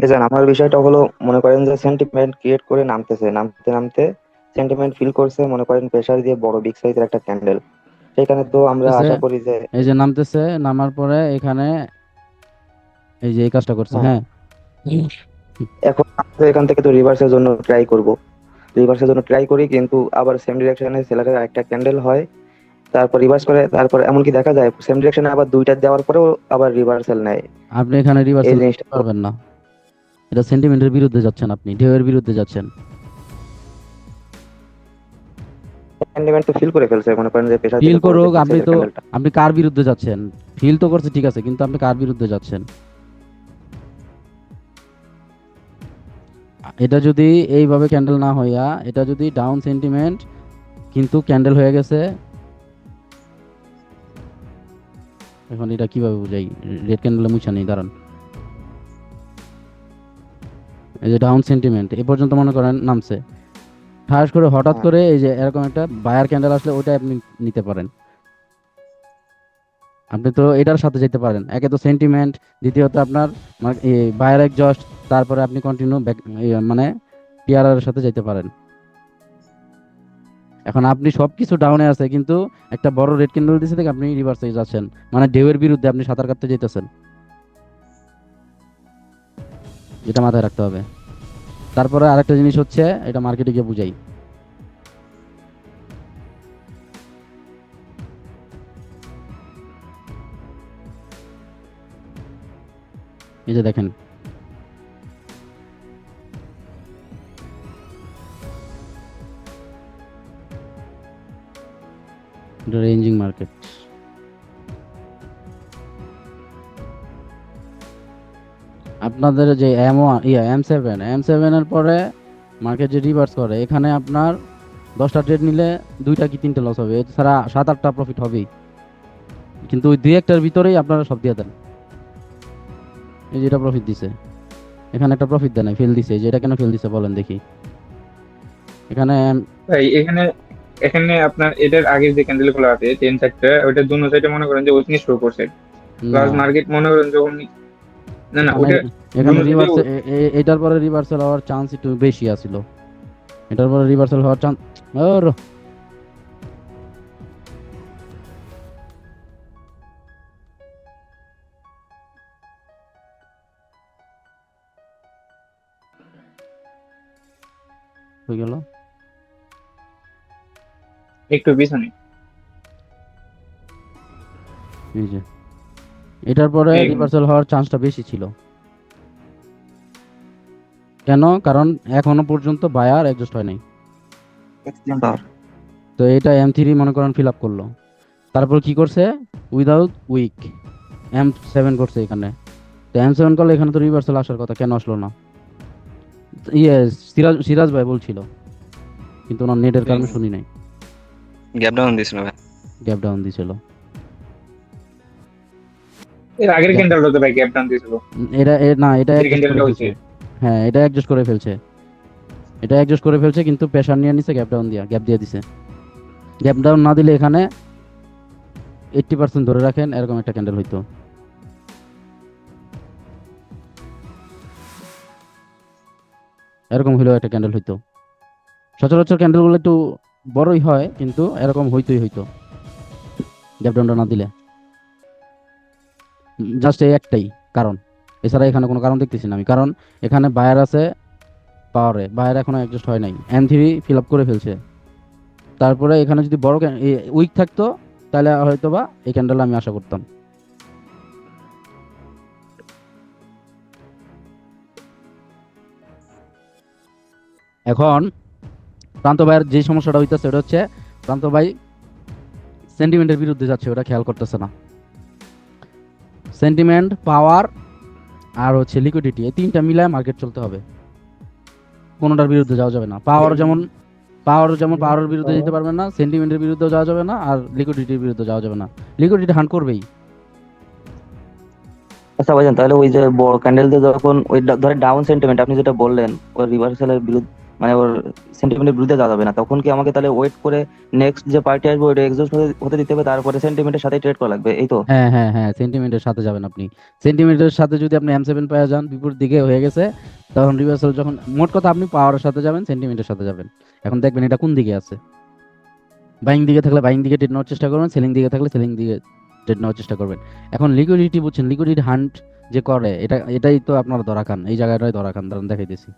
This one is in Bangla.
দেখেন, আমার বিষয়টা হলো, মনে করেন যে সেন্টিমেন্ট ক্রিয়েট করে নামতেছে, নামতে নামতে সেন্টিমেন্ট ফিল করছে, মনে করেন প্রেসার দিয়ে বড় বিগ সাইজের একটা ক্যান্ডেল। সেখানে তো আমরা নামতেছে, আশা করি যে এই যে নামতেছে, নামার পরে এখানে এই যে এই কাজটা করছে, হ্যাঁ, হ্যাঁ। এখন আমরা এখান থেকে তো রিভার্সের জন্য ট্রাই করব। রিভার্সের জন্য ট্রাই করি, কিন্তু আবার সেম ডিরেকশনে সেলারের একটা ক্যান্ডেল হয়, তারপর রিভার্স করে, তারপর এমনকি দেখা যায় সেম ডিরেকশনে আবার দুইটা দেওয়ার পরেও আবার রিভার্সাল নেয়। আপনি এখানে এই রিভার্সাল জিনিসটা তো পারবেন না, এটা সেন্টিমেন্টের বিরুদ্ধে যাচ্ছেন, আপনি ঢেউয়ের বিরুদ্ধে যাচ্ছেন। সেন্টিমেন্ট তো ফিল করে ফেলছে, মনে করেন যে প্রেসার ফিল দিলে বড় যে করুক, বিগ আপনি সাইজের তো, ক্যান্ডেলটা। আপনি কার বিরুদ্ধে যাচ্ছেন? ফিল তো করছে ঠিক আছে, কিন্তু আপনি কার বিরুদ্ধে যাচ্ছেন? এটা যদি এইভাবে ক্যান্ডেল না হইয়া, এটা যদি ডাউন সেন্টিমেন্ট কিন্তু ক্যান্ডেল হয়ে গেছে, এখন এটা কিভাবে বুঝাই? রেড ক্যান্ডেলে মুছা নেই, দাঁড়ান। এই যে ডাউন সেন্টিমেন্ট এ পর্যন্ত মনে করেন নামছে, ঠাস করে হঠাৎ হ্যাঁ, করে এই যে এরকম একটা বায়ার ক্যান্ডেল আসলে ওইটা আপনি নিতে পারেন। আপনি তো এটার সাথে যেতে পারেন, একে তো সেন্টিমেন্ট, দ্বিতীয়ত আপনার বায়ার এক্সজস্ট, তারপরে আপনি কন্টিনিউ ব্যাক, মানে পিআরআর সাথে যেতে পারেন। এখন আপনি সবকিছু ডাউনে আছে, কিন্তু একটা বড় রেড ক্যান্ডেল দিছে থেকে আপনি রিভার্সে যাচ্ছেন, মানে ঢেউয়ের বিরুদ্ধে আপনি সাঁতার কাটতে যেতেছেন, যেটা মাথায় রাখতে হবে। তারপরে আরেকটা জিনিস হচ্ছে, এটা মার্কেটে গিয়ে বুঝাই। এই যে দেখেন, এটা রেঞ্জিং মার্কেট। আপনাদের যে এম সেভেন এর পরে মার্কেট যে রিভার্স করে, এখানে আপনার 10টা ট্রেড নিলে 2টা কি 3টে লস হবে, এছাড়া 7-8টা প্রফিট হবেই, কিন্তু ওই দুই একটার ভিতরেই আপনারা সব দিয়ে দেন। এই যে এটা প্রফিট দিছে, এখানে একটা প্রফিট দেয় না, ফেল দিছে, এই যে এটা কেন ফেল দিছে বলেন দেখি। এখানে ভাই এখানে এখানে আপনার এটার আগের যে ক্যান্ডেল গুলো আছে 3-4টা, ওইটা দুনো সাইডে মনে করেন যে উইকনেস শো করছে। না, প্লাস মার্কেট মনে করেন যখন, না না এখানে ওটা এখানে দুনো সাইডে। রিভার্স, এটার পরে রিভার্সাল হওয়ার চান্স একটু বেশি আছিল, এটার পরে রিভার্সাল হওয়ার চান্স। ওর হয়ে গেল। একটু পিছনে এই যে এটার পরে এই রিভার্সাল হওয়ার চান্সটা বেশি ছিল। কেন? কারণ এখনো পর্যন্ত বায়ার অ্যাডজাস্ট হয় নাই। এক্সট্রিম পাওয়ার। তো এটা M3 মনে করেন ফিল আপ করলো, তারপর কি করছে, উইদাউট উইক M7 করছে এখানে। তো M7 করলে এখানে তো রিভার্সাল আসার কথা, কেন আসলো না? ইয়ে, সিরাজ সিরাজ ভাই বলছিল, কিন্তু ওনার নেটের কারণে শুনি নাই। গ্যাপ ডাউন দিছিল ভাই। গ্যাপ ডাউন দিছিল। এর আগের Gap- ক্যান্ডেলটা তো ভাই গ্যাপ ডাউন দিয়েছিল, এটা না, এটা যে অ্যাডজাস্ট করে ক্যান্ডেলটা হয়েছে। ফেলছে। হ্যাঁ, এটা অ্যাডজাস্ট করে ফেলছে, এটা অ্যাডজাস্ট করে ফেলছে, কিন্তু প্রেশার নিয়ে নিছে, গ্যাপ ডাউন দিয়া গ্যাপ দিয়ে দিছে। গ্যাপ ডাউন না দিলে এখানে 80% ধরে রাখেন এরকম একটা ক্যান্ডেল হইতো, এরকম হইলেও একটা ক্যান্ডেল হইতো। সচরাচর ক্যান্ডেলগুলো একটু বড়ই হয়, কিন্তু এরকম হইতোই হইতো গ্যাপ ডাউনটা না দিলে। জাস্ট এই একটাই কারণ, এছাড়া এখানে কোনো কারণ দেখতেছি না আমি। কারণ এখানে বায়ার আছে, পাওয়ারে বায়ার এখনো অ্যাডজাস্ট হয় নাই, M3 ফিল আপ করে ফেলছে। তারপরে এখানে যদি বড় উইক থাকতো, তাহলে হয়তো বা এই ক্যান্ডেল আমি আশা করতাম। এখন প্রান্ত ভাইয়ের যে সমস্যাটা হইতেছে, ওটা হচ্ছে প্রান্ত ভাই সেন্টিমেন্টের বিরুদ্ধে যাচ্ছে, ওটা খেয়াল করতেছে না। সেন্টিমেন্ট, পাওয়ার, আর হচ্ছে লিকুইডিটি, এই তিনটা মিলায় মার্কেট চলতে হবে, কোনোটার বিরুদ্ধে যাওয়া যাবে না। পাওয়ার যেমন পাওয়ারের বিরুদ্ধে যেতে পারবে না, সেন্টিমেন্টের বিরুদ্ধেও যাওয়া যাবে না, আর লিকুইডিটির বিরুদ্ধে যাওয়া যাবে না। লিকুইডিটি হান্ট করবেই। আচ্ছা ভাইজান, তাহলে ওই যে বড় ক্যান্ডেল দিয়ে যখন ওই ধরে ডাউন সেন্টিমেন্ট আপনি যেটা বললেন, ওই রিভার্সালের বিরুদ্ধে, মানে ওর সেন্টিমেন্টের বিরুদ্ধে যাওয়া যাবে না, তখন কি আমাকে তাহলে ওয়েট করে নেক্সট যে পার্টি আসবে ওইটা এক্সস্ট হতে দিতে হবে, তারপরে সেন্টিমেন্টের সাথে ট্রেড করা লাগবে, এই তো? হ্যাঁ হ্যাঁ হ্যাঁ, সেন্টিমেন্টের সাথে যাবেন আপনি। সেন্টিমেন্টের সাথে যদি আপনি M7 পেয়ে যান, বিপরীত দিকে হয়ে গেছে, তখন রিভার্সাল যখন, মোট কথা আপনি পাওয়ারের সাথে যাবেন, সেন্টিমেন্টের সাথে যাবেন। এখন দেখবেন এটা কোন দিকে আছে। বাইং দিকে থাকলে বাইং দিকে ট্রেড নেওয়ার চেষ্টা করবেন, সেলিং দিকে থাকলে সেলিং দিকে ট্রেড নেওয়ার চেষ্টা করবেন। এখন লিকুইডিটি বুঝছেন, লিকুইডিটি হান্ট যে করে, এটাই তো আপনার ধরা খান, এই জায়গাটাই ধরা খান, দাঁড়ান দেখাইতেছি।